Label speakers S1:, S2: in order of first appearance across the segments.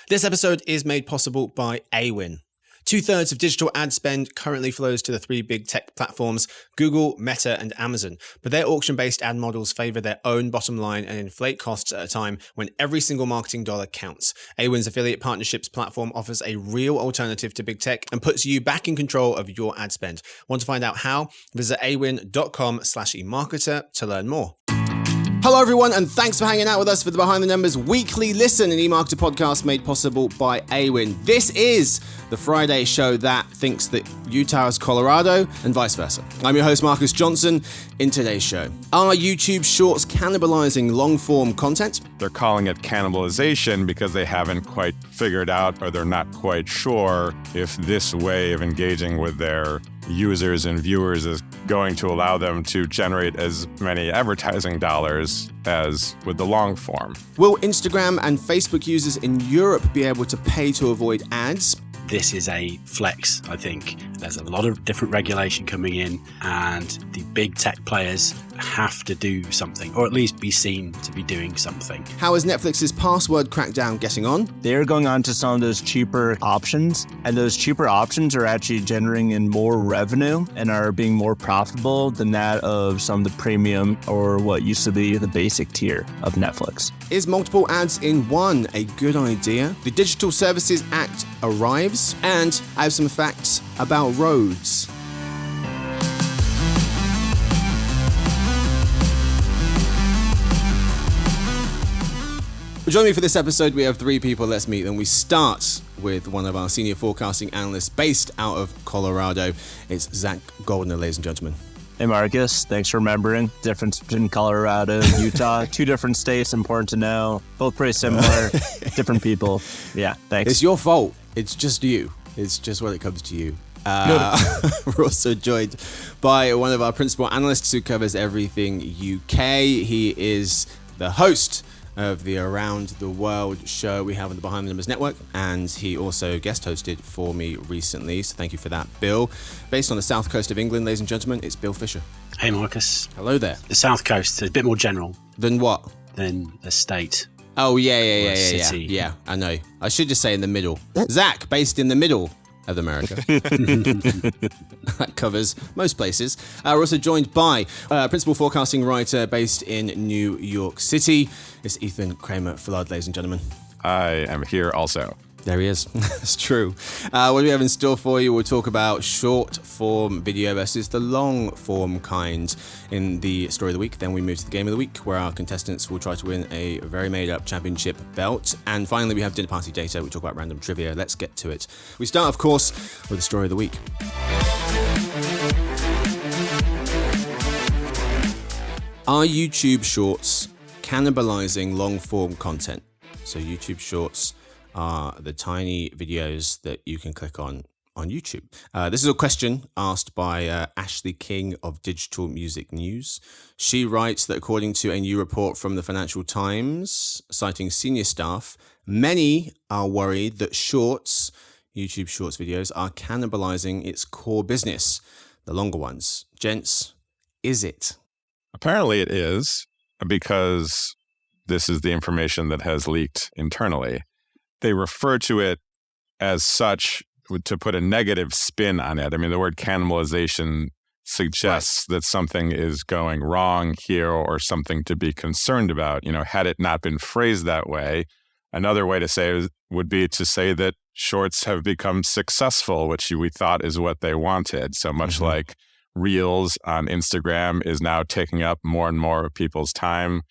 S1: This episode is made possible by Awin. 2/3 of digital ad spend currently flows to the three big tech platforms, Google, Meta, and Amazon. But their auction-based ad models favor their own bottom line and inflate costs at a time when every single marketing dollar counts. Awin's affiliate partnerships platform offers a real alternative to big tech and puts you back in control of your ad spend. Want to find out how? Visit awin.com/emarketer to learn more. Hello, everyone, and thanks for hanging out with us for the Behind the Numbers weekly listen, an eMarketer podcast made possible by Awin. This is the Friday show that thinks that Utah is Colorado and vice versa. I'm your host, Marcus Johnson. In today's show, are YouTube Shorts cannibalizing long-form content?
S2: They're calling it cannibalization because they haven't quite figured out, or they're not quite sure if this way of engaging with their users and viewers is going to allow them to generate as many advertising dollars as with the long form.
S1: Will Instagram and Facebook users in Europe be able to pay to avoid ads?
S3: This is a flex, I think. There's a lot of different regulation coming in, and the big tech players have to do something, or at least be seen to be doing something.
S1: How is Netflix's password crackdown getting on?
S4: They're going on to some of those cheaper options, and those cheaper options are actually generating in more revenue and are being more profitable than that of some of the premium or what used to be the basic tier of Netflix.
S1: Is multiple ads in one a good idea? The Digital Services Act arrives, and I have some facts about roads. Joining me for this episode, we have three people. Let's meet them. We start with one of our senior forecasting analysts based out of Colorado. It's Zach Goldner, ladies and gentlemen.
S4: Hey Marcus, thanks for remembering. Difference between Colorado and Utah. Two different states, important to know. Both pretty similar, different people. Yeah, thanks.
S1: It's your fault. It's just you. It's just when it comes to you. We're also joined by one of our principal analysts who covers everything UK. He is the host of the Around the World show we have on the Behind the Numbers network, and he also guest hosted for me recently, so thank you for that, Bill. Based on the south coast of England, ladies and gentlemen, it's Bill Fisher.
S3: Hey Marcus.
S1: Hello there.
S3: The south coast is a bit more general
S1: Than what?
S3: than a state.
S1: Oh, yeah.
S3: City.
S1: Yeah, I know. I should just say in the middle. Zach, based in the middle of America. That covers most places. We're also joined by principal forecasting writer based in New York City. It's Ethan Cramer-Flood, ladies and gentlemen.
S2: I am here also.
S1: There he is. That's true. What do we have in store for you? We'll talk about short form video versus the long form kind in the story of the week. Then we move to the game of the week, where our contestants will try to win a very made up championship belt. And finally, we have dinner party data. We talk about random trivia. Let's get to it. We start, of course, with the story of the week. Are YouTube Shorts cannibalizing long form content? So YouTube Shorts are the tiny videos that you can click on YouTube. This is a question asked by Ashley King of Digital Music News. She writes that according to a new report from the Financial Times, citing senior staff, many are worried that Shorts, YouTube Shorts videos, are cannibalizing its core business, the longer ones. Gents, is it?
S2: Apparently it is, because this is the information that has leaked internally. They refer to it as such to put a negative spin on it. I mean, the word cannibalization suggests that something is going wrong here or something to be concerned about. You know, had it not been phrased that way, another way to say it would be to say that shorts have become successful, which we thought is what they wanted. So much like Reels on Instagram is now taking up more and more of people's time,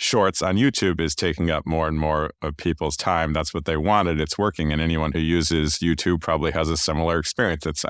S2: Shorts on YouTube is taking up more and more of people's time. That's what they wanted. It's working. And anyone who uses YouTube probably has a similar experience. It's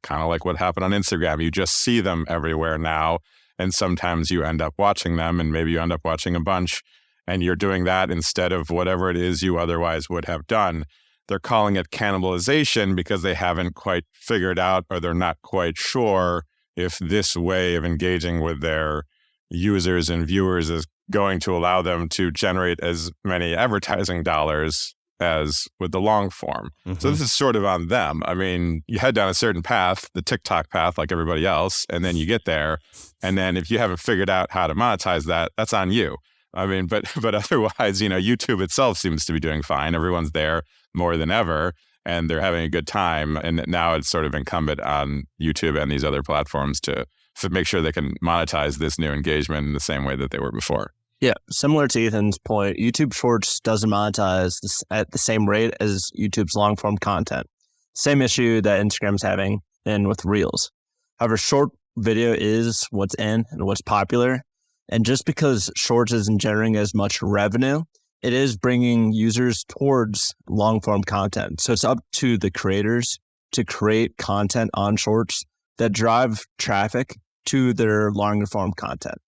S2: kind of like what happened on Instagram. You just see them everywhere now. And sometimes you end up watching them, and maybe you end up watching a bunch, and you're doing that instead of whatever it is you otherwise would have done. They're calling it cannibalization because they haven't quite figured out, or they're not quite sure if this way of engaging with their users and viewers is going to allow them to generate as many advertising dollars as with the long form. Mm-hmm. So this is sort of on them. I mean, you head down a certain path, the TikTok path, like everybody else, and then you get there. And then if you haven't figured out how to monetize that, that's on you. I mean, but otherwise, YouTube itself seems to be doing fine. Everyone's there more than ever, and they're having a good time. And now it's sort of incumbent on YouTube and these other platforms to make sure they can monetize this new engagement in the same way that they were before.
S4: Yeah, similar to Ethan's point, YouTube Shorts doesn't monetize at the same rate as YouTube's long-form content. Same issue that Instagram's having and with Reels. However, short video is what's in and what's popular. And just because Shorts isn't generating as much revenue, it is bringing users towards long-form content. So it's up to the creators to create content on Shorts that drive traffic to their longer-form content.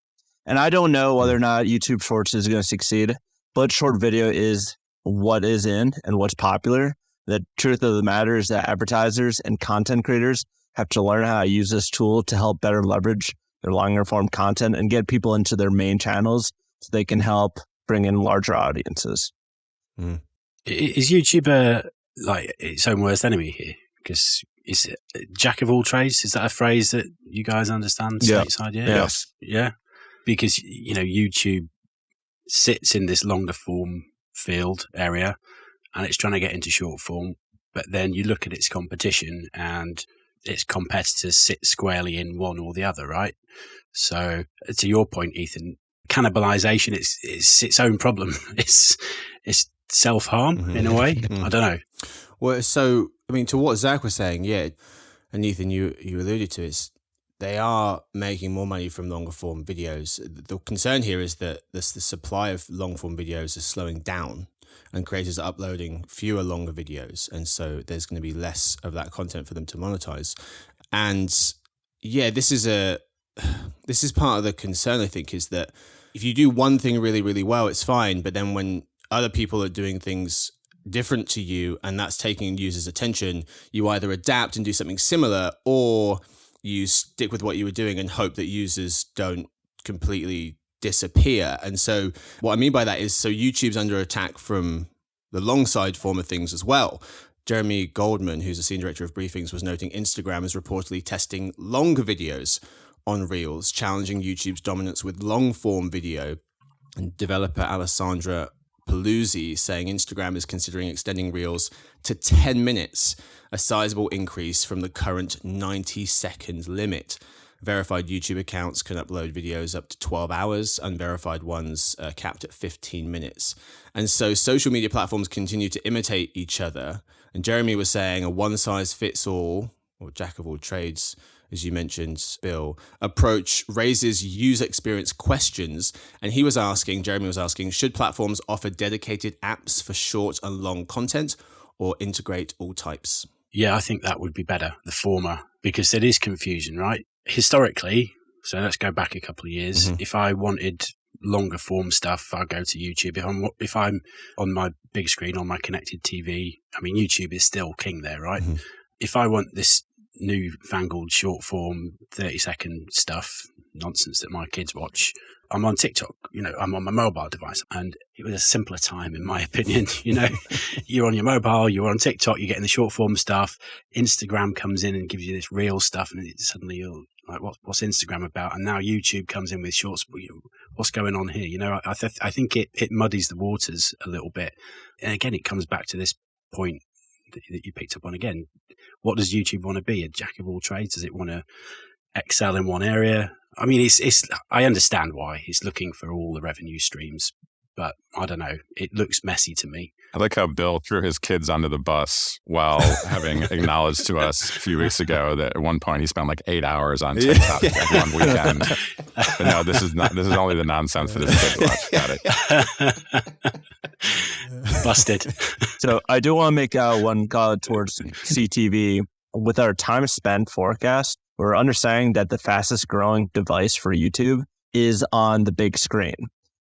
S4: And I don't know whether or not YouTube Shorts is going to succeed, but short video is what is in and what's popular. The truth of the matter is that advertisers and content creators have to learn how to use this tool to help better leverage their longer form content and get people into their main channels so they can help bring in larger audiences.
S3: Mm. Is YouTube its own worst enemy here? Because is it jack of all trades? Is that a phrase that you guys understand stateside? Yeah.
S4: Yes.
S3: Yeah. Because, YouTube sits in this longer form field area and it's trying to get into short form. But then you look at its competition and its competitors sit squarely in one or the other, right? So to your point, Ethan, cannibalization is its own problem. It's self-harm in a way. I don't know.
S1: Well, so, to what Zach was saying, yeah, and Ethan, you alluded to it, they are making more money from longer form videos. The concern here is that the supply of long form videos is slowing down and creators are uploading fewer longer videos. And so there's going to be less of that content for them to monetize. And yeah, this is part of the concern, I think, is that if you do one thing really, really well, it's fine. But then when other people are doing things different to you and that's taking users' attention, you either adapt and do something similar, or you stick with what you were doing and hope that users don't completely disappear. And so what I mean by that is, so YouTube's under attack from the long side form of things as well. Jeremy Goldman, who's a senior director of Briefings, was noting Instagram is reportedly testing longer videos on Reels, challenging YouTube's dominance with long form video. And developer Alessandra Paluzzi saying Instagram is considering extending Reels to 10 minutes, a sizable increase from the current 90-second limit. Verified YouTube accounts can upload videos up to 12 hours, unverified ones capped at 15 minutes. And so social media platforms continue to imitate each other. And Jeremy was saying a one-size-fits-all, or jack of all trades, as you mentioned, Bill, approach raises user experience questions. And Jeremy was asking, should platforms offer dedicated apps for short and long content or integrate all types?
S3: Yeah, I think that would be better, the former, because there is confusion, right? Historically, so let's go back a couple of years. If I wanted longer form stuff, I'll go to YouTube. If I'm on my big screen on my connected TV, YouTube is still king there, right? If I want this newfangled short form 30-second stuff, nonsense that my kids watch, I'm on TikTok, I'm on my mobile device. And it was a simpler time, in my opinion. You're on your mobile, you're on TikTok, you're getting the short form stuff. Instagram comes in and gives you this real stuff, and suddenly you're like, what's Instagram about? And now YouTube comes in with shorts. What's going on here? I think it muddies the waters a little bit. And again, it comes back to this point that you picked up on again. What does YouTube want to be? A jack of all trades? Does it want to excel in one area? I understand why he's looking for all the revenue streams, but I don't know. It looks messy to me.
S2: I like how Bill threw his kids under the bus while having acknowledged to us a few weeks ago that at one point he spent like 8 hours on TikTok one weekend. But no, this is only the nonsense that his kids watch. Got it.
S3: Busted.
S4: So I do want to make one call towards CTV. With our time spent forecast, we're understanding that the fastest growing device for YouTube is on the big screen.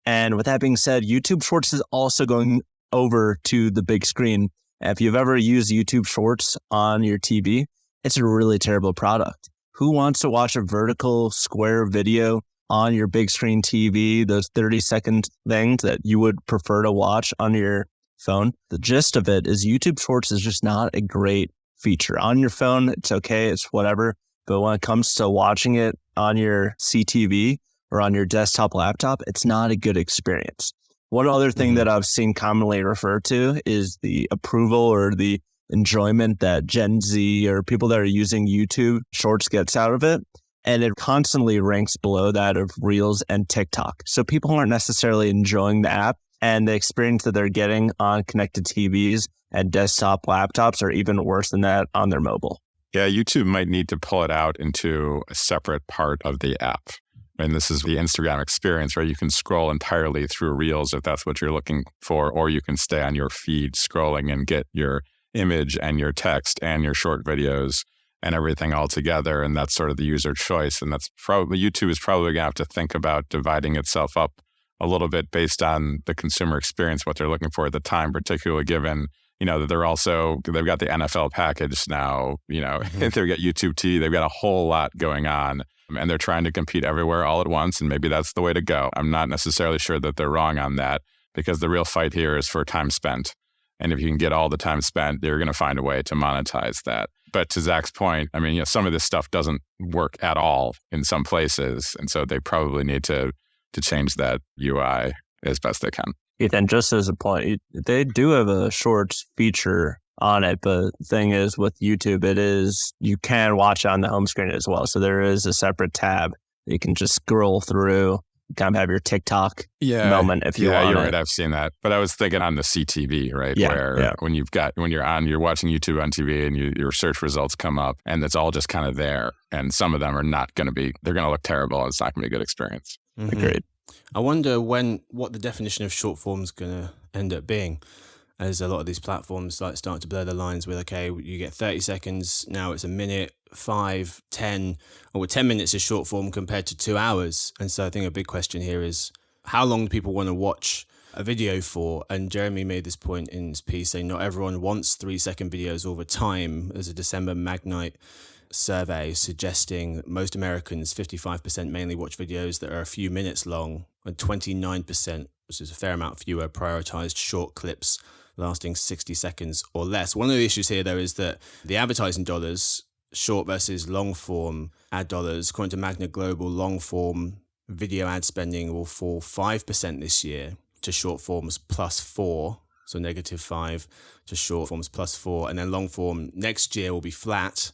S4: And with that being said, YouTube Shorts is also going over to the big screen. If you've ever used YouTube Shorts on your TV, it's a really terrible product. Who wants to watch a vertical square video on your big screen TV, those 30-second things that you would prefer to watch on your phone? The gist of it is YouTube Shorts is just not a great feature. On your phone, it's okay, it's whatever. But when it comes to watching it on your CTV or on your desktop laptop, it's not a good experience. One other thing that I've seen commonly referred to is the approval or the enjoyment that Gen Z or people that are using YouTube Shorts gets out of it. And it constantly ranks below that of Reels and TikTok. So people aren't necessarily enjoying the app, and the experience that they're getting on connected TVs and desktop laptops are even worse than that on their mobile.
S2: Yeah, YouTube might need to pull it out into a separate part of the app. And this is the Instagram experience where you can scroll entirely through Reels if that's what you're looking for, or you can stay on your feed scrolling and get your image and your text and your short videos and everything all together. And that's sort of the user choice. And that's probably, YouTube is probably going to have to think about dividing itself up a little bit based on the consumer experience, what they're looking for at the time, particularly given, that they've got the NFL package now, they've got YouTube TV, they've got a whole lot going on. And they're trying to compete everywhere all at once. And maybe that's the way to go. I'm not necessarily sure that they're wrong on that, because the real fight here is for time spent. And if you can get all the time spent, they're going to find a way to monetize that. But to Zach's point, some of this stuff doesn't work at all in some places. And so they probably need to change that UI as best they can.
S4: Ethan, just as a point, they do have a shorts feature on it, but the thing is with YouTube, you can watch it on the home screen as well. So there is a separate tab that you can just scroll through, kind of have your TikTok moment if you want.
S2: Yeah, you're right. I've seen that. But I was thinking on the CTV, right?
S4: Yeah,
S2: when you're watching YouTube on TV and your search results come up and it's all just kind of there. And some of them are not going to they're going to look terrible. And it's not going to be a good experience.
S1: Mm-hmm.
S4: Agreed.
S1: I wonder what the definition of short form is going to end up being, as a lot of these platforms start to blur the lines with, okay, you get 30 seconds, now it's a minute, 5, 10, or 10 minutes is short form compared to 2 hours. And so I think a big question here is, how long do people want to watch a video for? And Jeremy made this point in his piece saying not everyone wants 3-second videos all the time. There's a December Magnite survey suggesting that most Americans, 55%, mainly watch videos that are a few minutes long, and 29%, which is a fair amount fewer, prioritized short clips lasting 60 seconds or less. One of the issues here, though, is that the advertising dollars, short versus long form ad dollars, according to Magna Global, long form video ad spending will fall 5% this year to short forms +4%. So -5 to short forms +4%. And then long form next year will be flat,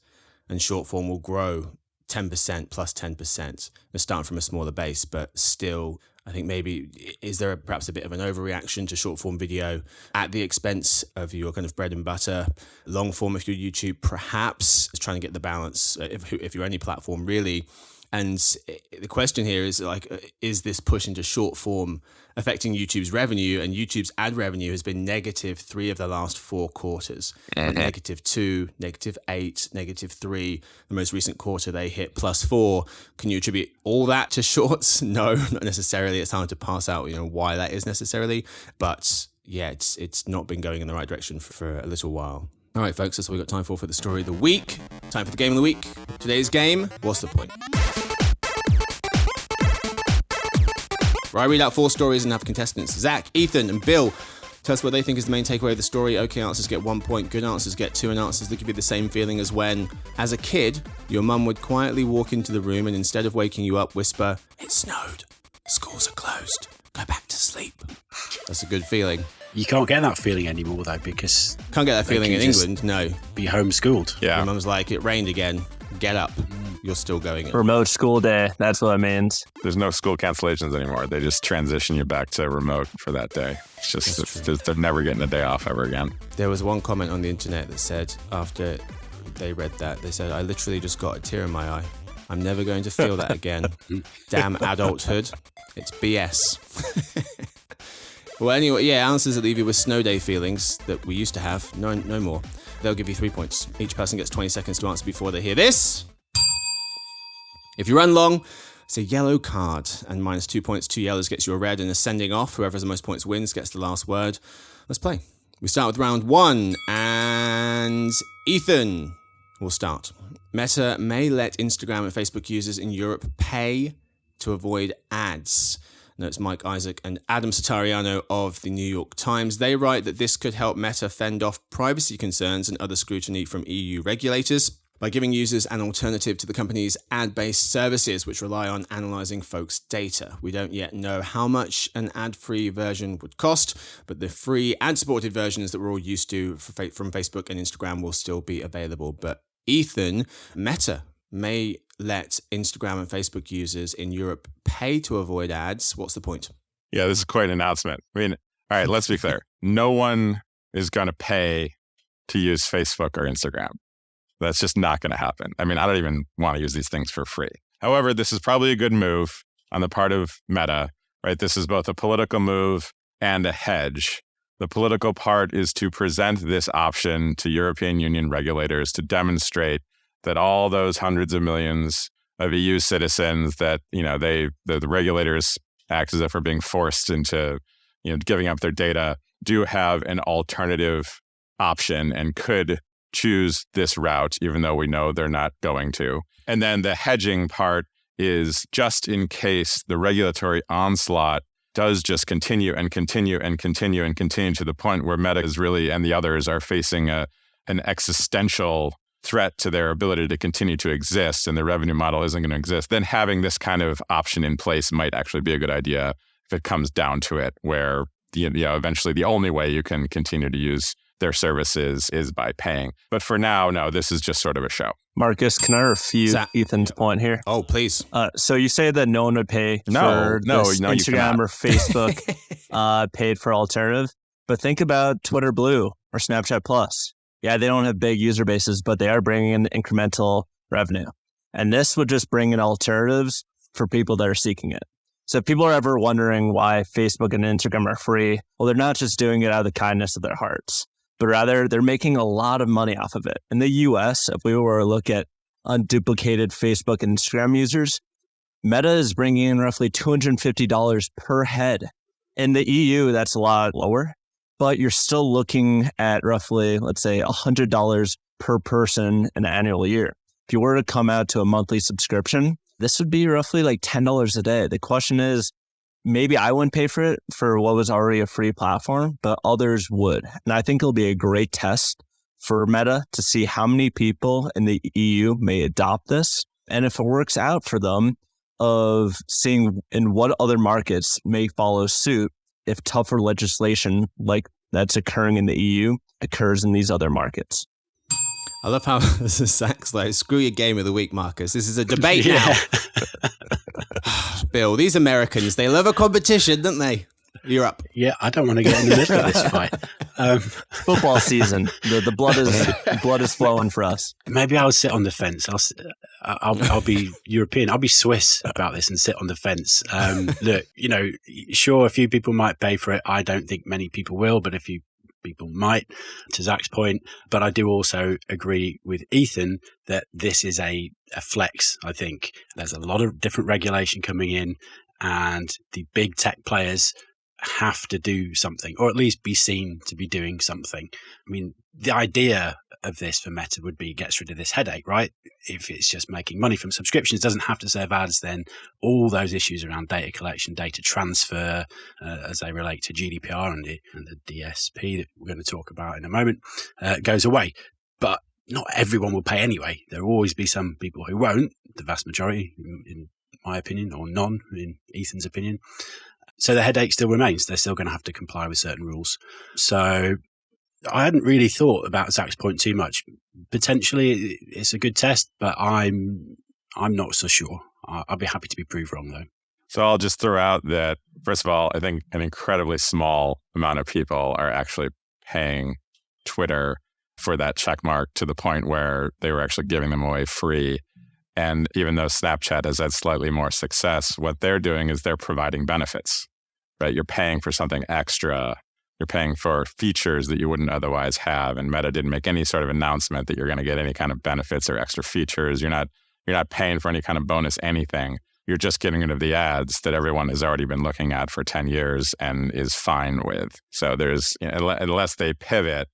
S1: and short form will grow 10%, +10%. They're starting from a smaller base, but still, I think maybe, is there perhaps a bit of an overreaction to short form video at the expense of your kind of bread and butter? Long form, if you're YouTube, perhaps is trying to get the balance, if you're any platform really. And the question here is is this push into short form affecting YouTube's revenue? And YouTube's ad revenue has been -3 of the last 4 quarters. -2, -8, -3. The most recent quarter they hit +4. Can you attribute all that to shorts? No, not necessarily. It's hard to parse out, why that is necessarily. But yeah, it's not been going in the right direction for a little while. All right, folks, that's what we've got time for the story of the week. Time for the game of the week. Today's game, what's the point? Where I read out 4 stories and have contestants, Zach, Ethan, and Bill, tell us what they think is the main takeaway of the story. Okay answers get 1 point, good answers get 2, and answers that give you the same feeling as when, as a kid, your mum would quietly walk into the room and instead of waking you up, whisper, "It snowed. Schools are closed. Go back to sleep." That's a good feeling.
S3: You can't get that feeling anymore, though, because...
S1: Can't get that feeling in England, no.
S3: Be homeschooled.
S2: Yeah.
S1: Your mum's like, it rained again. Get up. You're still going in.
S4: Remote school day. That's what it means.
S2: There's no school cancellations anymore. They just transition you back to remote for that day. It's just they're never getting a day off ever again.
S1: There was one comment on the internet that said, after they read that, they said, "I literally just got a tear in my eye. I'm never going to feel that again. Damn adulthood. It's BS." Well, anyway, yeah, answers that leave you with snow day feelings that we used to have. No more. They'll give you 3 points. Each person gets 20 seconds to answer before they hear this. If you run long, it's a yellow card, and -2 points, 2 yellows gets you a red, and a sending off. Whoever has the most points wins, gets the last word. Let's play. We start with round 1, and Ethan will start. Meta may let Instagram and Facebook users in Europe pay to avoid ads. Notes Mike Isaac and Adam Satariano of the New York Times. They write that this could help Meta fend off privacy concerns and other scrutiny from EU regulators. by giving users an alternative to the company's ad-based services, which rely on analyzing folks' data. We don't yet know how much an ad-free version would cost, but the free ad-supported versions that we're all used to from Facebook and Instagram will still be available. But Ethan, Meta may let Instagram and Facebook users in Europe pay to avoid ads. What's the point?
S2: Yeah, this is quite an announcement. I mean, all right, let's be clear. No one is going to pay to use Facebook or Instagram. That's just not going to happen. I mean, I don't even want to use these things for free. However, this is probably a good move on the part of Meta, right? This is both a political move and a hedge. The political part is to present this option to European Union regulators to demonstrate that all those hundreds of millions of EU citizens that, the regulators act as if we're being forced into, giving up their data, do have an alternative option and could choose this route, even though we know they're not going to. And then the hedging part is just in case the regulatory onslaught does just continue and continue and continue and continue to the point where Meta is really, and the others are facing an existential threat to their ability to continue to exist and the revenue model isn't going to exist, then having this kind of option in place might actually be a good idea if it comes down to it, where eventually the only way you can continue to use their services is by paying. But for now, no, this is just sort of a show.
S4: Marcus, can I refute Ethan's point here?
S1: Oh, please.
S4: So you say that no one would pay for Instagram or Facebook paid for alternative, but think about Twitter Blue or Snapchat Plus. Yeah, they don't have big user bases, but they are bringing in incremental revenue. And this would just bring in alternatives for people that are seeking it. So if people are ever wondering why Facebook and Instagram are free, well, they're not just doing it out of the kindness of their hearts, but rather they're making a lot of money off of it. In the US, if we were to look at unduplicated Facebook and Instagram users, Meta is bringing in roughly $250 per head. In the EU, that's a lot lower, but you're still looking at roughly, let's say, $100 per person in an annual year. If you were to come out to a monthly subscription, this would be roughly like $10 a day. The question is, maybe I wouldn't pay for it for what was already a free platform, but others would. And I think it'll be a great test for Meta to see how many people in the EU may adopt this. And if it works out for them, of seeing in what other markets may follow suit if tougher legislation like that's occurring in the EU occurs in these other markets.
S1: I love how Zach's like, screw your game of the week, Marcus. This is a debate now. Bill, these Americans, they love a competition, don't they? You're up.
S3: Yeah, I don't want to get in the middle of this fight.
S4: Football season. The blood is flowing for us.
S3: Maybe I'll sit on the fence. I'll be European. I'll be Swiss about this and sit on the fence. Look, sure, a few people might pay for it. I don't think many people will, but a few people might, to Zach's point. But I do also agree with Ethan that this is a flex. I think there's a lot of different regulation coming in, and the big tech players have to do something, or at least be seen to be doing something. I mean, the idea of this for Meta would be gets rid of this headache, right? If it's just making money from subscriptions, doesn't have to serve ads, then all those issues around data collection, data transfer, as they relate to GDPR and the DSP that we're going to talk about in a moment, goes away. But not everyone will pay anyway. There will always be some people who won't, the vast majority, in my opinion, or none, in Ethan's opinion. So the headache still remains. They're still going to have to comply with certain rules. So I hadn't really thought about Zach's point too much. Potentially, it's a good test, but I'm not so sure. I'll be happy to be proved wrong, though.
S2: So I'll just throw out that, first of all, I think an incredibly small amount of people are actually paying Twitter for that check mark to the point where they were actually giving them away free. And even though Snapchat has had slightly more success, what they're doing is they're providing benefits, right? You're paying for something extra. You're paying for features that you wouldn't otherwise have. And Meta didn't make any sort of announcement that you're going to get any kind of benefits or extra features. You're not paying for any kind of bonus anything. You're just getting rid of the ads that everyone has already been looking at for 10 years and is fine with. So there's, unless they pivot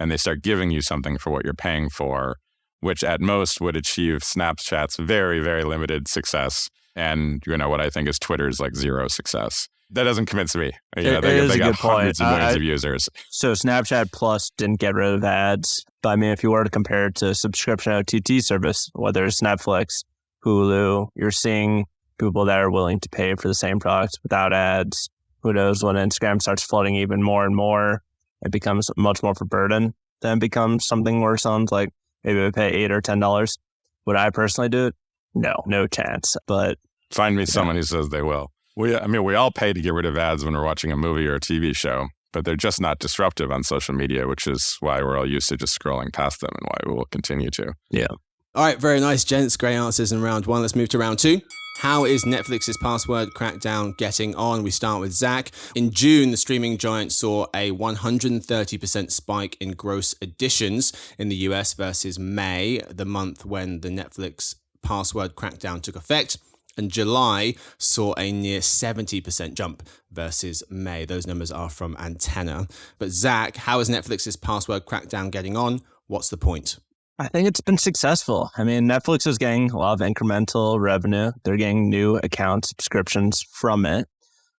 S2: and they start giving you something for what you're paying for, which at most would achieve Snapchat's very, very limited success. And, what I think is Twitter's like zero success. That doesn't convince me.
S4: It is
S2: they
S4: a
S2: got
S4: good point.
S2: hundreds of millions of users.
S4: So Snapchat Plus didn't get rid of ads. But I mean, if you were to compare it to subscription OTT service, whether it's Netflix, Hulu, you're seeing people that are willing to pay for the same product without ads. Who knows, when Instagram starts flooding even more and more, it becomes much more of a burden. Then it becomes something where someone's like, maybe we pay $8 or $10. Would I personally do it? No chance. But
S2: find me someone who says they will. We all pay to get rid of ads when we're watching a movie or a TV show, but they're just not disruptive on social media, which is why we're all used to just scrolling past them and why we will continue to.
S4: Yeah.
S1: All right, very nice, gents. Great answers in round one. Let's move to round two. How is Netflix's password crackdown getting on? We start with Zach. In June, the streaming giant saw a 130% spike in gross additions in the US versus May, the month when the Netflix password crackdown took effect. And July saw a near 70% jump versus May. Those numbers are from Antenna. But Zach, how is Netflix's password crackdown getting on? What's the point?
S4: I think it's been successful. I mean, Netflix is getting a lot of incremental revenue. They're getting new account subscriptions from it.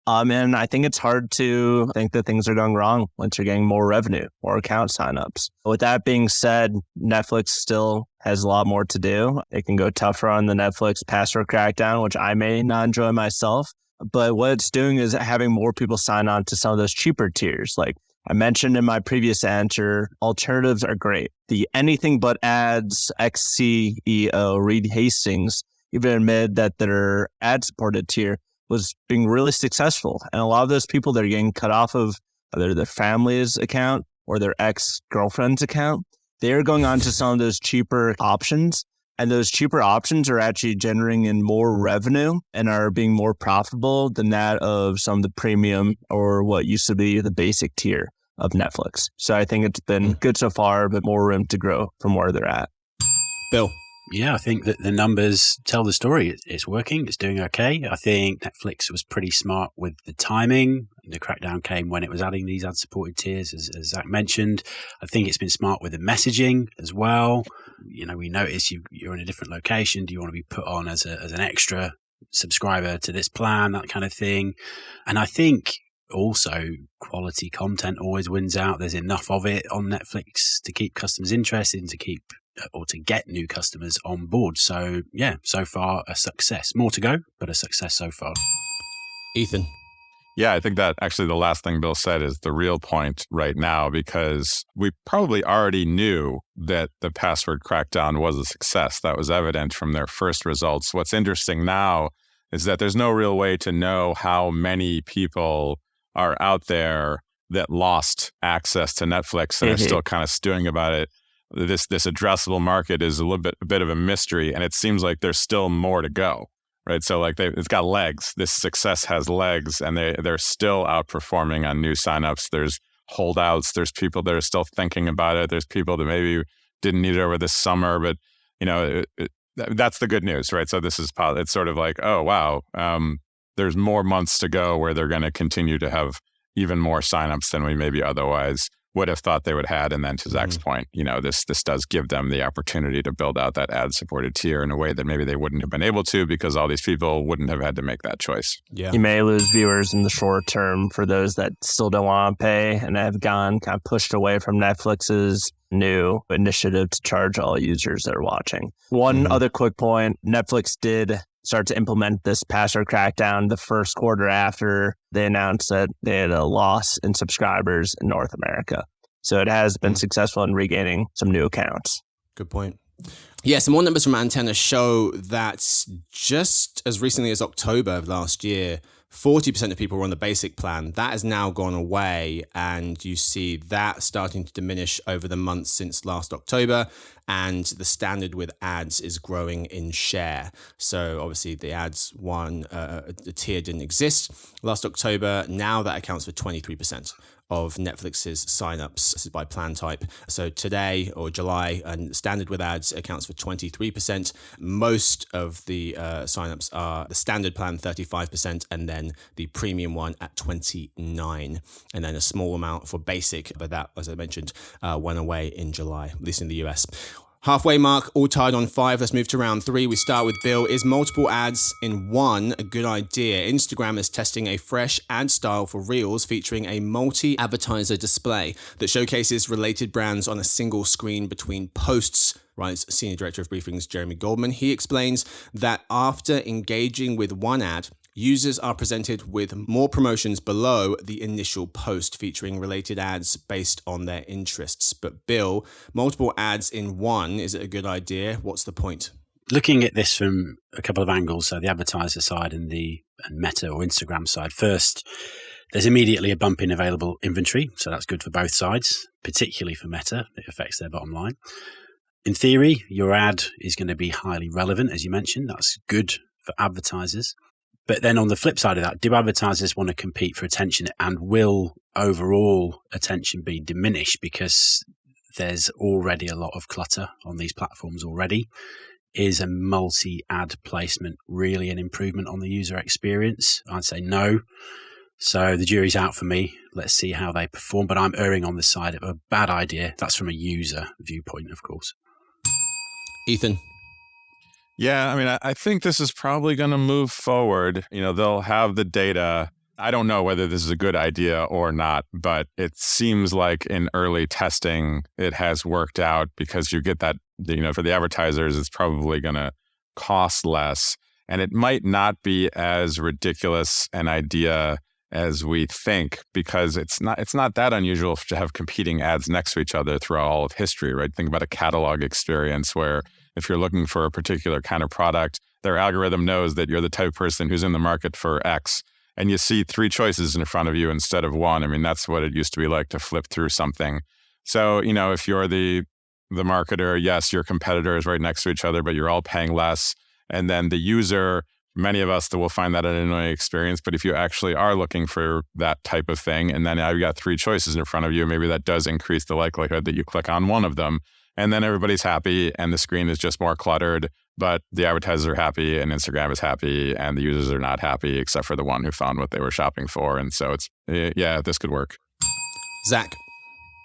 S4: And I think it's hard to think that things are going wrong once you're getting more revenue, more account signups. With that being said, Netflix still has a lot more to do. It can go tougher on the Netflix password crackdown, which I may not enjoy myself. But what it's doing is having more people sign on to some of those cheaper tiers. Like I mentioned in my previous answer, alternatives are great. The Anything But Ads ex-CEO Reed Hastings even admitted that their ad-supported tier was being really successful. And a lot of those people that are getting cut off of either their family's account or their ex-girlfriend's account, they're going on to some of those cheaper options. And those cheaper options are actually generating in more revenue and are being more profitable than that of some of the premium or what used to be the basic tier of Netflix. So I think it's been good so far, but more room to grow from where they're at.
S1: Bill?
S3: Yeah, I think that the numbers tell the story. It's working. It's doing okay. I think Netflix was pretty smart with the timing. The crackdown came when it was adding these ad-supported tiers, as Zach mentioned. I think it's been smart with the messaging as well. You know, we notice you're in a different location. Do you want to be put on as an extra subscriber to this plan, that kind of thing? And I think also quality content always wins out. There's enough of it on Netflix to keep customers interested and to get new customers on board. So yeah, so far a success. More to go, but a success so far.
S1: Ethan?
S2: Yeah, I think that actually the last thing Bill said is the real point right now, because we probably already knew that the password crackdown was a success. That was evident from their first results. What's interesting now is that there's no real way to know how many people are out there that lost access to Netflix and are still kind of stewing about it. This addressable market is a bit of a mystery, and it seems like there's still more to go. Right. So like it's got legs. This success has legs, and they're still outperforming on new signups. There's holdouts. There's people that are still thinking about it. There's people that maybe didn't need it over this summer, but that's the good news, right? So this is it's sort of like, oh wow, there's more months to go where they're going to continue to have even more signups than we maybe otherwise would have thought they would have had. And then to Zach's point, this does give them the opportunity to build out that ad-supported tier in a way that maybe they wouldn't have been able to, because all these people wouldn't have had to make that choice.
S1: Yeah.
S4: You may lose viewers in the short term for those that still don't want to pay and have gone kind of pushed away from Netflix's new initiative to charge all users that are watching. One other quick point, Netflix did start to implement this password crackdown the first quarter after they announced that they had a loss in subscribers in North America. So it has been successful in regaining some new accounts.
S1: Good point. Yeah, some more numbers from Antenna show that just as recently as October of last year, 40% of people were on the basic plan. That has now gone away, and you see that starting to diminish over the months since last October, and the standard with ads is growing in share. So obviously the ads the tier didn't exist last October. Now that accounts for 23% of Netflix's signups. This is by plan type. So today or July, and standard with ads accounts for 23%. Most of the signups are the standard plan, 35%, and then the premium one at 29%. And then a small amount for basic, but that, as I mentioned, went away in July, at least in the US. Halfway mark, all tied on 5. Let's move to round 3. We start with Bill. Is multiple ads in one a good idea? Instagram is testing a fresh ad style for Reels featuring a multi-advertiser display that showcases related brands on a single screen between posts, writes Senior Director of Briefings Jeremy Goldman. He explains that after engaging with one ad, users are presented with more promotions below the initial post featuring related ads based on their interests. But Bill, multiple ads in one, is it a good idea? What's the point?
S3: Looking at this from a couple of angles, so the advertiser side and the Meta or Instagram side. First, there's immediately a bump in available inventory, so that's good for both sides, particularly for Meta. It affects their bottom line. In theory, your ad is going to be highly relevant, as you mentioned. That's good for advertisers. But then on the flip side of that, do advertisers want to compete for attention, and will overall attention be diminished because there's already a lot of clutter on these platforms already? Is a multi-ad placement really an improvement on the user experience? I'd say no. So the jury's out for me. Let's see how they perform. But I'm erring on the side of a bad idea. That's from a user viewpoint, of course.
S1: Ethan?
S2: Yeah, I mean, I think this is probably going to move forward. You know, they'll have the data. I don't know whether this is a good idea or not, but it seems like in early testing, it has worked out because you get that, you know, for the advertisers, it's probably going to cost less. And it might not be as ridiculous an idea as we think, because it's not that unusual to have competing ads next to each other throughout all of history, right? Think about a catalog experience where if you're looking for a particular kind of product, their algorithm knows that you're the type of person who's in the market for X, and you see 3 choices in front of you instead of 1. I mean, that's what it used to be like to flip through something. So, you know, if you're the marketer, yes, your competitor is right next to each other, but you're all paying less. And then the user, many of us that will find that an annoying experience. But if you actually are looking for that type of thing, and then now you've got 3 choices in front of you, maybe that does increase the likelihood that you click on one of them. And then everybody's happy and the screen is just more cluttered, but the advertisers are happy and Instagram is happy and the users are not happy except for the one who found what they were shopping for. And so this could work.
S1: Zach?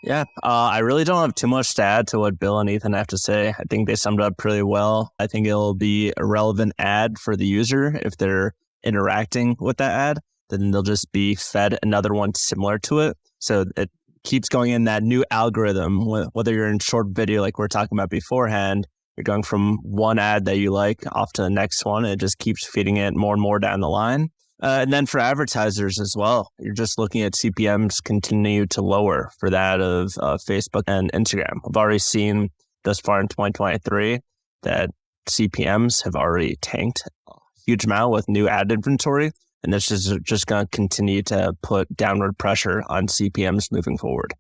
S4: Yeah, I really don't have too much to add to what Bill and Ethan have to say. I think they summed it up pretty well. I think it'll be a relevant ad for the user. If they're interacting with that ad, then they'll just be fed another one similar to it. So it keeps going in that new algorithm, whether you're in short video like we we're talking about beforehand, you're going from one ad that you like off to the next one. And it just keeps feeding it more and more down the line. And then for advertisers as well, you're just looking at CPMs continue to lower for that of Facebook and Instagram. I've already seen thus far in 2023 that CPMs have already tanked a huge amount with new ad inventory. And this is just going to continue to put downward pressure on CPMs moving forward.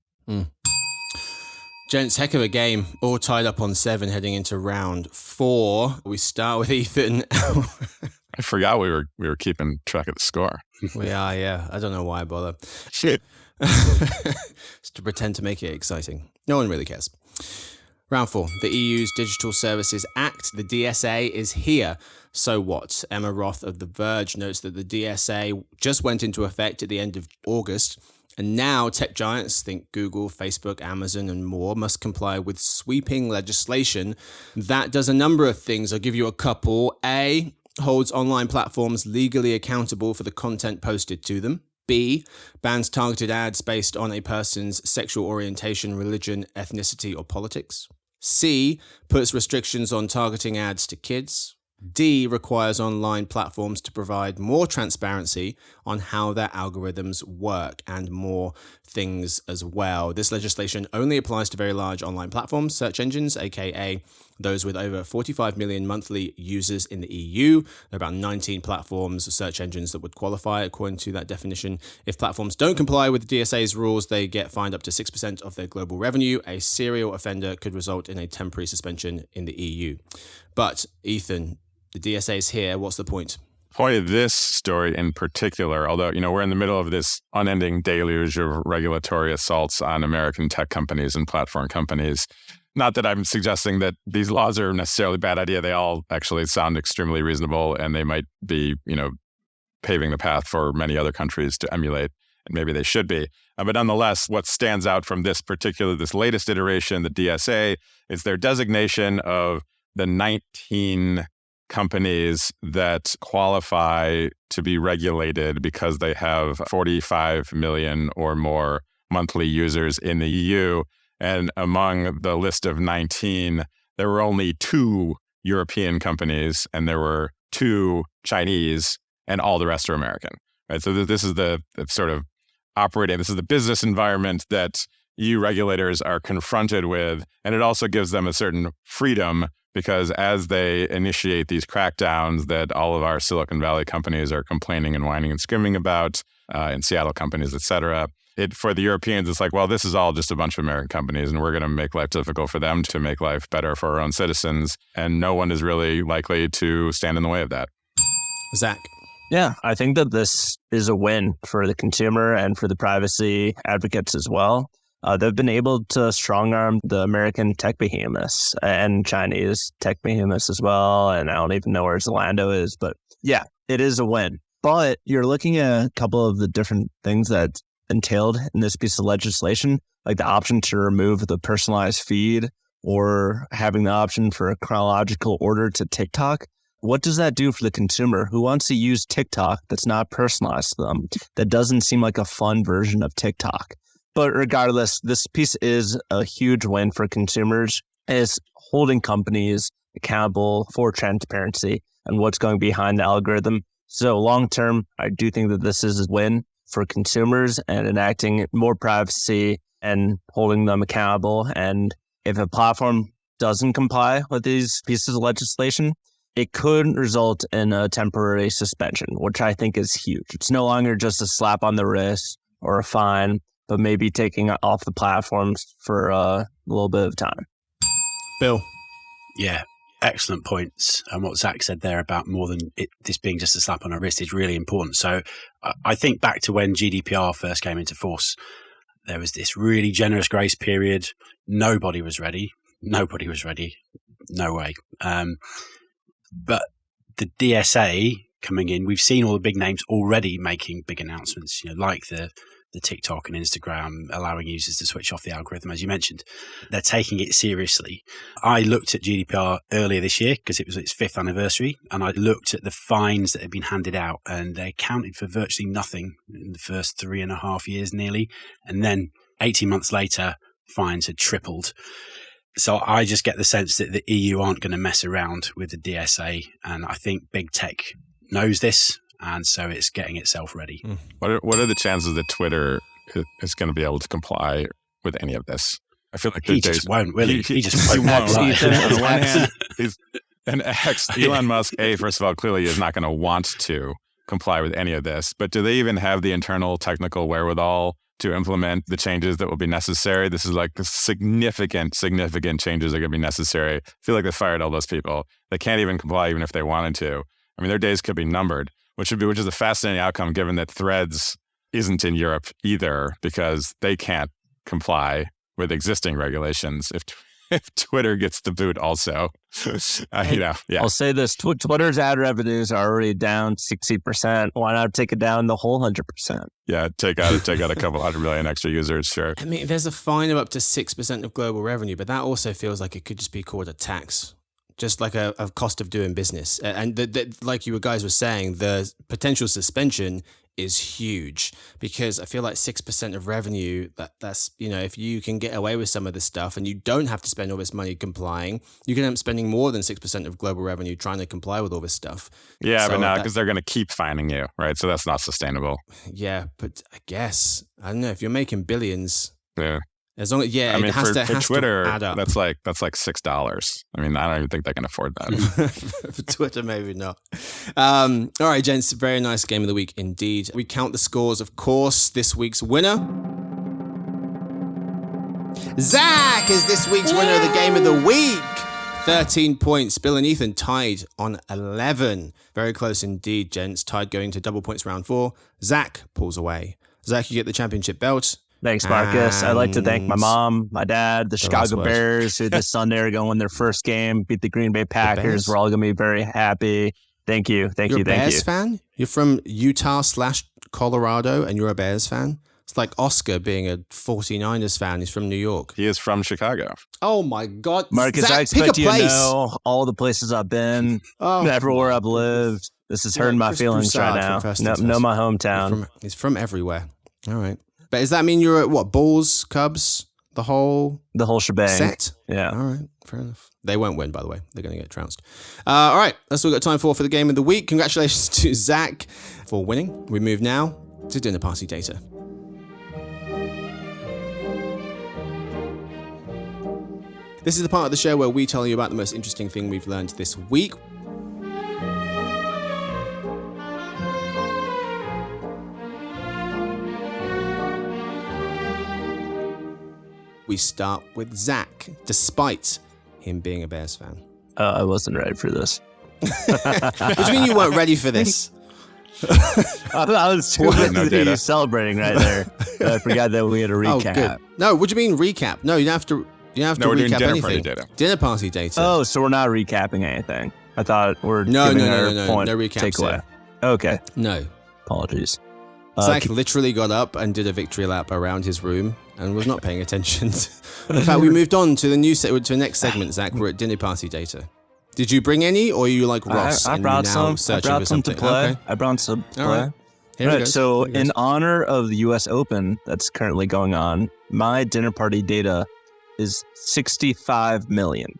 S1: Gents, heck of a game. All tied up on 7 heading into round 4. We start with Ethan.
S2: I forgot we were keeping track of the score.
S1: We are, yeah. I don't know why I bother.
S2: Shit.
S1: Just to pretend to make it exciting. No one really cares. Round 4. The EU's Digital Services Act, the DSA, is here. So what? Emma Roth of The Verge notes that the DSA just went into effect at the end of August, and now tech giants, think Google, Facebook, Amazon, and more, must comply with sweeping legislation that does a number of things. I'll give you a couple. A, holds online platforms legally accountable for the content posted to them. B, bans targeted ads based on a person's sexual orientation, religion, ethnicity, or politics. C, puts restrictions on targeting ads to kids. D, requires online platforms to provide more transparency on how their algorithms work, and more things as well. This legislation only applies to very large online platforms, search engines, aka those with over 45 million monthly users in the EU. There are about 19 platforms, search engines that would qualify according to that definition. If platforms don't comply with the DSA's rules, they get fined up to 6% of their global revenue. A serial offender could result in a temporary suspension in the EU. But Ethan, the DSA is here. What's the point?
S2: Point of this story in particular, although, you know, we're in the middle of this unending deluge of regulatory assaults on American tech companies and platform companies. Not that I'm suggesting that these laws are necessarily a bad idea. They all actually sound extremely reasonable, and they might be, you know, paving the path for many other countries to emulate, and maybe they should be. But nonetheless, what stands out from this latest iteration, the DSA, is their designation of the 19 companies that qualify to be regulated because they have 45 million or more monthly users in the EU. And among the list of 19, there were only 2 European companies, and there were 2 Chinese, and all the rest are American. Right? So this is the sort of this is the business environment that EU regulators are confronted with. And it also gives them a certain freedom, because as they initiate these crackdowns that all of our Silicon Valley companies are complaining and whining and screaming about, and Seattle companies, et cetera, for the Europeans, it's like, well, this is all just a bunch of American companies, and we're going to make life difficult for them to make life better for our own citizens. And no one is really likely to stand in the way of that.
S1: Zach?
S4: Yeah, I think that this is a win for the consumer and for the privacy advocates as well. They've been able to strong-arm the American tech behemoths and Chinese tech behemoths as well. And I don't even know where Zalando is, but yeah, it is a win. But you're looking at a couple of the different things that entailed in this piece of legislation, like the option to remove the personalized feed or having the option for a chronological order to TikTok. What does that do for the consumer who wants to use TikTok that's not personalized to them, that doesn't seem like a fun version of TikTok? But regardless, this piece is a huge win for consumers. It's holding companies accountable for transparency and what's going behind the algorithm. So long term, I do think that this is a win for consumers and enacting more privacy and holding them accountable. And if a platform doesn't comply with these pieces of legislation, it could result in a temporary suspension, which I think is huge. It's no longer just a slap on the wrist or a fine, but maybe taking it off the platforms for a little bit of time.
S1: Bill?
S3: Yeah, excellent points. And what Zach said there about more than this being just a slap on a wrist is really important. So I think back to when GDPR first came into force, there was this really generous grace period. Nobody was ready. No way. But the DSA coming in, we've seen all the big names already making big announcements, like the TikTok and Instagram, allowing users to switch off the algorithm, as you mentioned. They're taking it seriously. I looked at GDPR earlier this year because it was its 5th anniversary, and I looked at the fines that had been handed out, and they accounted for virtually nothing in the first 3.5 years nearly. And then 18 months later, fines had tripled. So I just get the sense that the EU aren't going to mess around with the DSA, and I think big tech knows this, and so it's getting itself ready.
S2: What are the chances that Twitter is going to be able to comply with any of this? I feel like
S3: he just won't, will he? He just won't.
S2: On the one hand, Elon Musk, first of all, clearly is not going to want to comply with any of this, but do they even have the internal technical wherewithal to implement the changes that will be necessary? This is like the significant changes that are going to be necessary. I feel like they fired all those people. They can't even comply even if they wanted to. I mean, their days could be numbered, which is a fascinating outcome given that Threads isn't in Europe either because they can't comply with existing regulations. If Twitter gets the boot also, yeah.
S4: I'll say this, Twitter's ad revenues are already down 60%. Why not take it down the whole 100%?
S2: Yeah, take out a couple 100 million extra users, sure.
S1: I mean, there's a fine of up to 6% of global revenue, but that also feels like it could just be called a tax. Just like a cost of doing business. And like you guys were saying, the potential suspension is huge because I feel like 6% of revenue, that's, if you can get away with some of this stuff and you don't have to spend all this money complying, you can end up spending more than 6% of global revenue trying to comply with all this stuff.
S2: Yeah, so, but no, because they're going to keep fining you, right? So that's not sustainable.
S1: Yeah, but I guess, I don't know, if you're making billions...
S2: Yeah.
S1: As long as,
S2: I mean, for Twitter,
S1: to add up.
S2: that's like $6. I mean, I don't even think they can afford that.
S1: For Twitter, maybe not. All right, gents, very nice game of the week indeed. We count the scores, of course. This week's winner, Zach, is this week's winner of the game of the week. 13 points. Bill and Ethan tied on 11. Very close indeed, gents. Tied going to double points round 4. Zach pulls away. Zach, you get the championship belt.
S4: Thanks, Marcus. I'd like to thank my mom, my dad, the Chicago Bears, who this Sunday are going to win their first game, beat the Green Bay Packers. We're all going to be very happy. Thank you.
S1: You're a Bears fan? You're from Utah/Colorado, and you're a Bears fan? It's like Oscar being a 49ers fan. He's from New York.
S2: He is from Chicago.
S1: Oh my God.
S4: Marcus,
S1: Zach,
S4: I expect
S1: pick a
S4: you to
S1: place.
S4: know all the places I've been, everywhere I've lived. This is hurting my
S1: Chris
S4: feelings
S1: Broussard
S4: right now.
S1: from Fast and
S4: Know
S1: Fest.
S4: my hometown.
S1: He's from everywhere. All right. But does that mean you're at what? Bulls, Cubs, the whole
S4: shebang.
S1: set?
S4: Yeah.
S1: All right. Fair enough. They won't win, by the way. They're going to get trounced. All right. That's all we've got time for the game of the week. Congratulations to Zach for winning. We move now to dinner party data. This is the part of the show where we tell you about the most interesting thing we've learned this week. We start with Zach, despite him being a Bears fan.
S4: I wasn't ready for this.
S1: What do you mean you weren't ready for this?
S4: I was too busy celebrating right there. I forgot that we had a recap.
S1: Oh, good. No, what do you mean recap? No, you don't have to. You don't have to
S2: we're doing
S1: recap
S2: dinner
S1: anything.
S2: party data.
S1: Dinner party data.
S4: Oh, so we're not recapping anything. I thought we're
S1: No,
S4: giving
S1: no,
S4: our
S1: no,
S4: point
S1: no recaps
S4: takeaway.
S1: here.
S4: Okay,
S1: No.
S4: apologies.
S1: Zach literally got up and did a victory lap around his room and was not paying attention. In fact, we moved on to the next segment, Zach. We're at dinner party data. Did you bring any, or are you like Ross?
S4: I brought some. I brought some to play.
S1: Okay.
S4: I brought some to play.
S1: All right. Here we go.
S4: So in honor of the U.S. Open that's currently going on, my dinner party data is 65 million.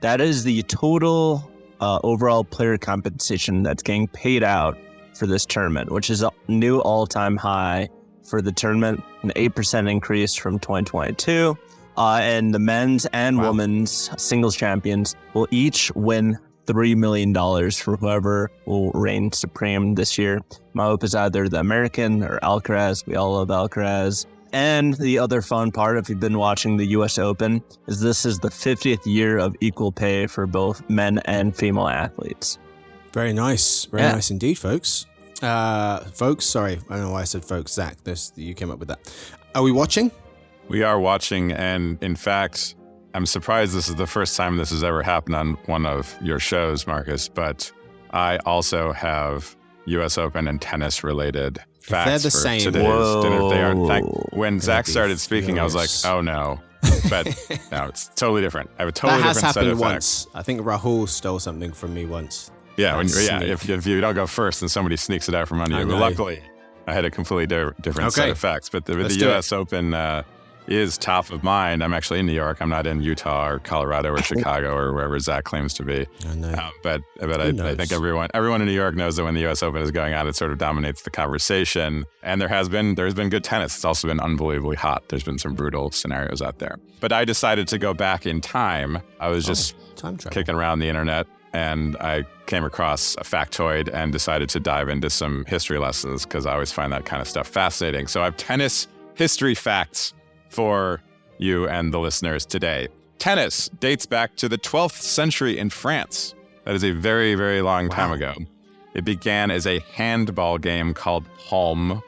S4: That is the total overall player compensation that's getting paid out for this tournament, which is a new all-time high for the tournament, an 8% increase from 2022. And the men's and women's singles champions will each win $3 million for whoever will reign supreme this year. My hope is either the American or Alcaraz. We all love Alcaraz. And the other fun part, if you've been watching the U.S. Open, is this is the 50th year of equal pay for both men and female athletes.
S1: Very nice. Very nice indeed, folks. Sorry. I don't know why I said folks. Zach, you came up with that. Are we watching?
S2: We are watching, and in fact, I'm surprised this is the first time this has ever happened on one of your shows, Marcus, but I also have U.S. Open and tennis-related facts
S1: they're the
S2: for
S1: same.
S2: today's dinner. They are. When Zach
S1: be
S2: started speaking, I was like,
S1: furious.
S2: oh no. But no, it's totally different. I have a totally
S1: That has
S2: different set
S1: happened
S2: of
S1: once.
S2: facts.
S1: I think Rahul stole something from me once.
S2: Yeah,
S1: Sneak.
S2: if you don't go first, then somebody sneaks it out from under
S1: I
S2: you. But
S1: know.
S2: luckily, I had a completely different set
S1: Okay.
S2: of facts. But the
S1: Let's do
S2: U.S. Open is top of mind. I'm actually in New York. I'm not in Utah or Colorado or Chicago or wherever Zach claims to be.
S1: I know.
S2: But I
S1: knows?
S2: think everyone in New York knows that when the U.S. Open is going on, it sort of dominates the conversation. And there's been good tennis. It's also been unbelievably hot. There's been some brutal scenarios out there. But I decided to go back in time. I was just
S1: Time travel.
S2: kicking around the internet, and I came across a factoid and decided to dive into some history lessons because I always find that kind of stuff fascinating. So I have tennis history facts for you and the listeners today. Tennis dates back to the 12th century in France. That is a very, very long time ago. It began as a handball game called palm,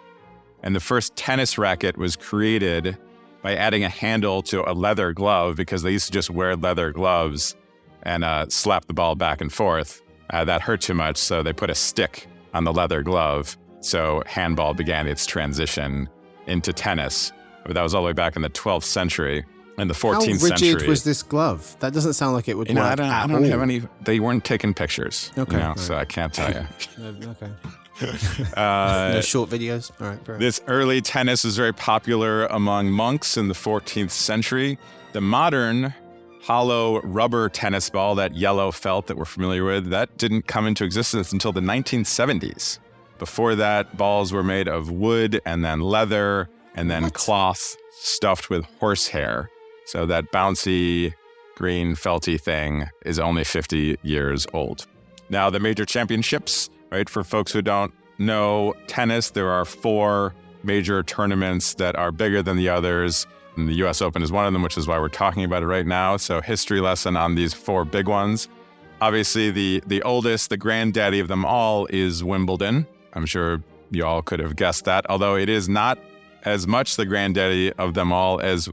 S2: and the first tennis racket was created by adding a handle to a leather glove because they used to just wear leather gloves and slap the ball back and forth. That hurt too much, so they put a stick on the leather glove. So handball began its transition into tennis. But that was all the way back in the 12th century. In the 14th
S1: How rigid
S2: century.
S1: was this glove? That doesn't sound like it would work
S2: I don't
S1: at
S2: have
S1: all.
S2: any. They weren't taking pictures.
S1: Okay, all
S2: So
S1: right.
S2: I can't tell you.
S1: Okay.
S2: Uh,
S1: No short videos? All right. Fair enough.
S2: This early tennis was very popular among monks in the 14th century. The modern hollow rubber tennis ball, that yellow felt that we're familiar with, that didn't come into existence until the 1970s. Before that, balls were made of wood and then leather and then cloth stuffed with horsehair. So that bouncy, green, felty thing is only 50 years old. Now, the major championships, right? For folks who don't know tennis, there are 4 major tournaments that are bigger than the others. And the U.S. Open is one of them, which is why we're talking about it right now. So history lesson on these 4 big ones. Obviously, the oldest, the granddaddy of them all is Wimbledon. I'm sure you all could have guessed that, although it is not as much the granddaddy of them all as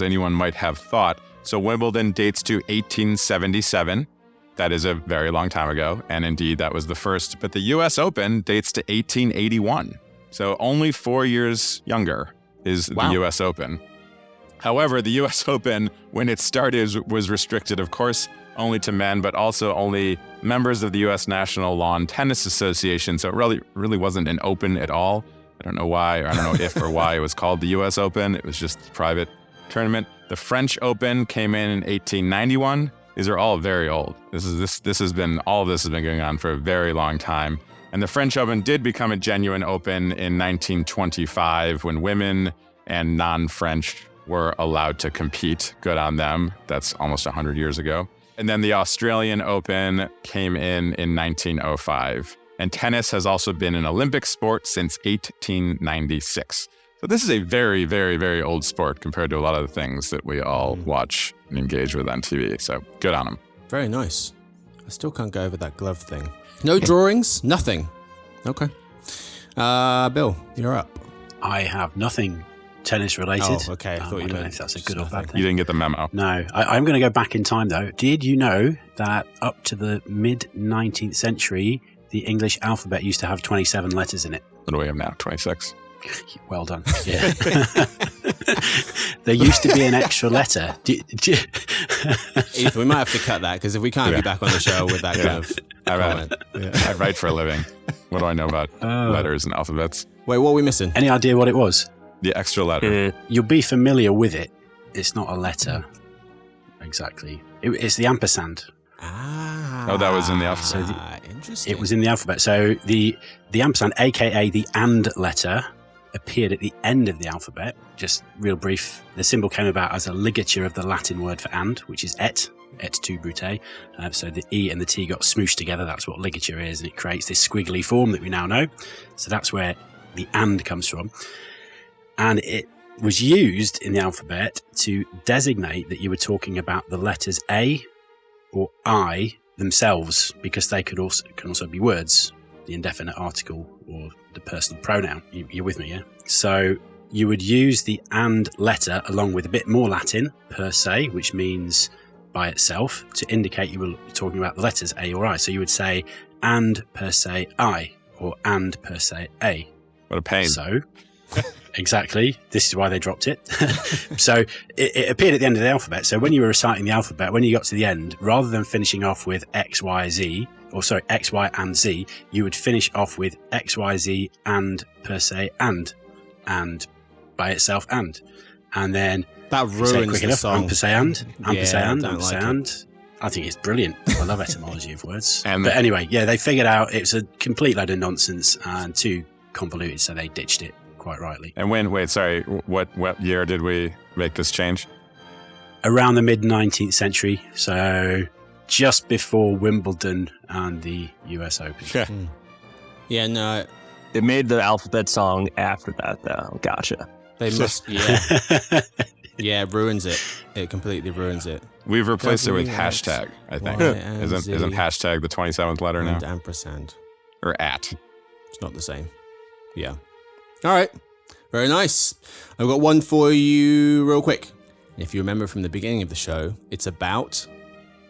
S2: anyone might have thought. So Wimbledon dates to 1877. That is a very long time ago, and indeed that was the first. But the U.S. Open dates to 1881. So only 4 years younger is the
S1: Wow.
S2: U.S. Open. However, the U.S. Open, when it started, was restricted, of course, only to men, but also only members of the U.S. National Lawn Tennis Association. So it really wasn't an open at all. I don't know why, or I don't know if or why it was called the U.S. Open. It was just a private tournament. The French Open came in 1891. These are all very old. All of this has been going on for a very long time. And the French Open did become a genuine open in 1925 when women and non-French were allowed to compete. Good on them. That's almost 100 years ago. And then the Australian Open came in 1905. And tennis has also been an Olympic sport since 1896. So this is a very, very, very old sport compared to a lot of the things that we all watch and engage with on TV. So good on them.
S1: Very nice. I still can't go over that glove thing. No drawings? Nothing. Okay. Bill, you're up.
S3: I have nothing tennis related.
S1: Oh, okay. I thought you
S3: don't know
S1: meant
S3: if that's a good or bad
S2: You
S3: thing.
S2: didn't get the memo.
S3: No, I'm going to go back in time though. Did you know that up to the mid-19th century, the English alphabet used to have 27 letters in it?
S2: What do we have now? 26?
S3: Well done. Yeah. There used to be an extra letter.
S1: Ethan, we might have to cut that because if we can't have you back on the show with that kind of comment.
S2: I write for a living. What do I know about letters and alphabets?
S1: Wait, what are we missing?
S3: Any idea what it was?
S2: The extra letter.
S3: You'll be familiar with it. It's not a letter. Exactly. It's the ampersand.
S2: Oh, that was in the alphabet.
S3: So
S1: interesting.
S3: It was in the alphabet. So the ampersand, aka the and letter, appeared at the end of the alphabet. Just real brief. The symbol came about as a ligature of the Latin word for and, which is et tu brute. So the E and the T got smooshed together. That's what ligature is, and it creates this squiggly form that we now know. So that's where the and comes from. And it was used in the alphabet to designate that you were talking about the letters A or I themselves, because they can also be words, the indefinite article or the personal pronoun. You're with me, yeah? So you would use the and letter along with a bit more Latin, per se, which means by itself, to indicate you were talking about the letters A or I. So you would say and per se I, or and per se A.
S2: What a pain.
S3: So, exactly. This is why they dropped it. So it appeared at the end of the alphabet. So when you were reciting the alphabet, when you got to the end, rather than finishing off with X, Y, Z, X, Y, and Z, you would finish off with X, Y, Z, and per se, and by itself, and then
S1: that ruins the song.
S3: Per se, and per se, and
S1: don't
S3: per se,
S1: like
S3: and. I think it's brilliant. I love etymology of words.
S2: And
S3: but anyway, yeah, they figured out it's a complete load of nonsense and too convoluted, so they ditched it quite rightly.
S2: And what year did we make this change?
S3: Around the mid-19th century, so just before Wimbledon and the US Open.
S1: Yeah, no,
S4: It made the alphabet song after that, though. Gotcha.
S1: they must. Yeah, it ruins it. It completely ruins it.
S2: We've replaced it with
S1: WX,
S2: hashtag, I think.
S1: YNZ.
S2: Isn't hashtag the 27th letter now?
S1: And ampersand.
S2: Or at.
S1: It's not the same. Yeah. All right. Very nice. I've got one for you real quick. If you remember from the beginning of the show, it's about...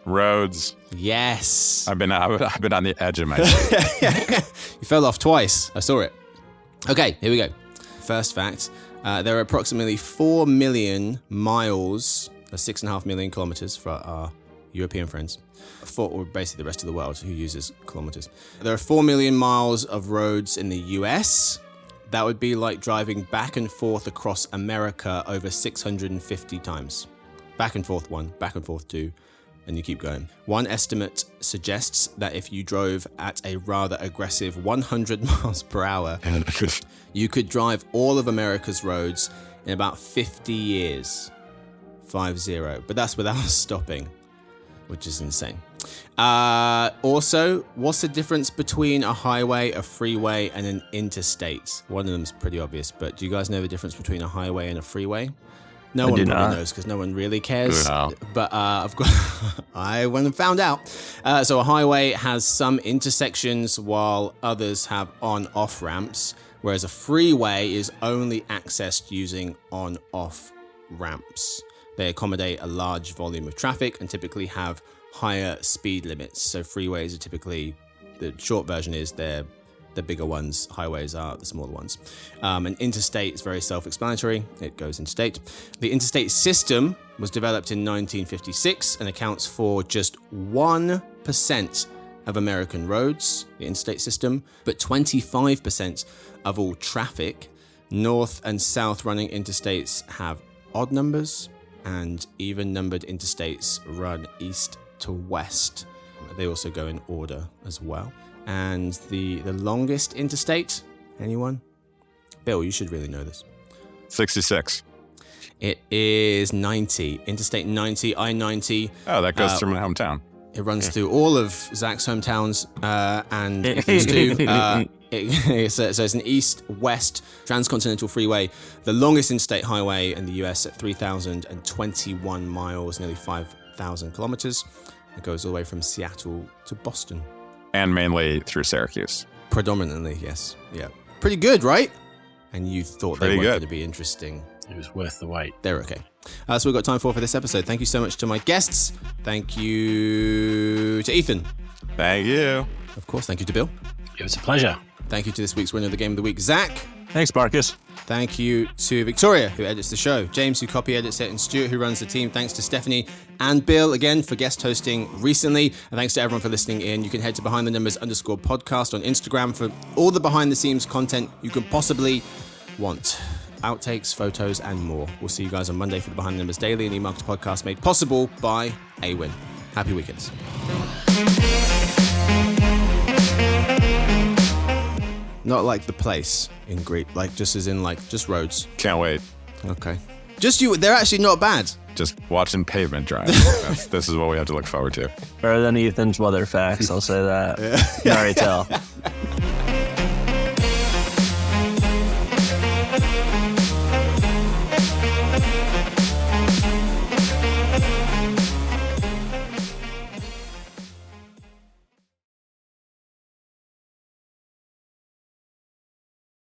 S2: Roads.
S1: Yes.
S2: I've been on the edge of my seat.
S1: You fell off twice. I saw it. Okay, here we go. First fact. There are approximately 4 million miles, that's 6.5 million kilometers for our European friends, or basically the rest of the world who uses kilometers. There are 4 million miles of roads in the US. That would be like driving back and forth across America over 650 times. Back and forth one, back and forth two, and you keep going. One estimate suggests that if you drove at a rather aggressive 100 miles per hour, you could drive all of America's roads in about 50 years. 50. But that's without stopping, which is insane. Also, what's the difference between a highway, a freeway, and an interstate? One of them's pretty obvious, but do you guys know the difference between a highway and a freeway? No one probably knows because no one really cares.
S2: No.
S1: But I've got I went and found out. So a highway has some intersections while others have on-off ramps, whereas a freeway is only accessed using on-off ramps. They accommodate a large volume of traffic and typically have higher speed limits. So freeways are typically, the short version is they're the bigger ones. Highways are the smaller ones. An interstate is very self-explanatory. It goes interstate. The interstate system was developed in 1956 and accounts for just 1% of American roads, the interstate system, but 25% of all traffic. North and south running interstates have odd numbers, and even numbered interstates run east to west. They also go in order as well. And the longest interstate, anyone? Bill, you should really know this.
S2: 66.
S1: It is 90. Interstate 90, I-90.
S2: Oh, that goes through my hometown.
S1: It runs through all of Zach's hometowns and Ethan's too. So it's an east-west transcontinental freeway, the longest interstate highway in the US at 3,021 miles, nearly 5,000 kilometers. It goes all the way from Seattle to Boston.
S2: And mainly through Syracuse.
S1: Predominantly, yes. Yeah. Pretty good, right? And you thought they weren't going to be interesting.
S3: It was worth the wait.
S1: They're okay. That's what we've got time for this episode. Thank you so much to my guests. Thank you to Ethan.
S2: Thank you.
S1: Of course, thank you to Bill.
S3: It was a pleasure.
S1: Thank you to this week's winner of the Game of the Week, Zach.
S4: Thanks, Marcus.
S1: Thank you to Victoria, who edits the show, James, who copy edits it, and Stuart, who runs the team. Thanks to Stephanie and Bill, again, for guest hosting recently. And thanks to everyone for listening in. You can head to BehindTheNumbers_podcast on Instagram for all the behind-the-scenes content you can possibly want. Outtakes, photos, and more. We'll see you guys on Monday for the Behind the Numbers Daily, an e-marketer podcast made possible by Awin. Happy weekends. Not like the place in Greek, like just as in like just roads.
S2: Can't wait.
S1: Okay. Just you, they're actually not bad.
S2: Just watching pavement dry. This is what we have to look forward to.
S4: Better than Ethan's weather facts, I'll say that. You can already tell.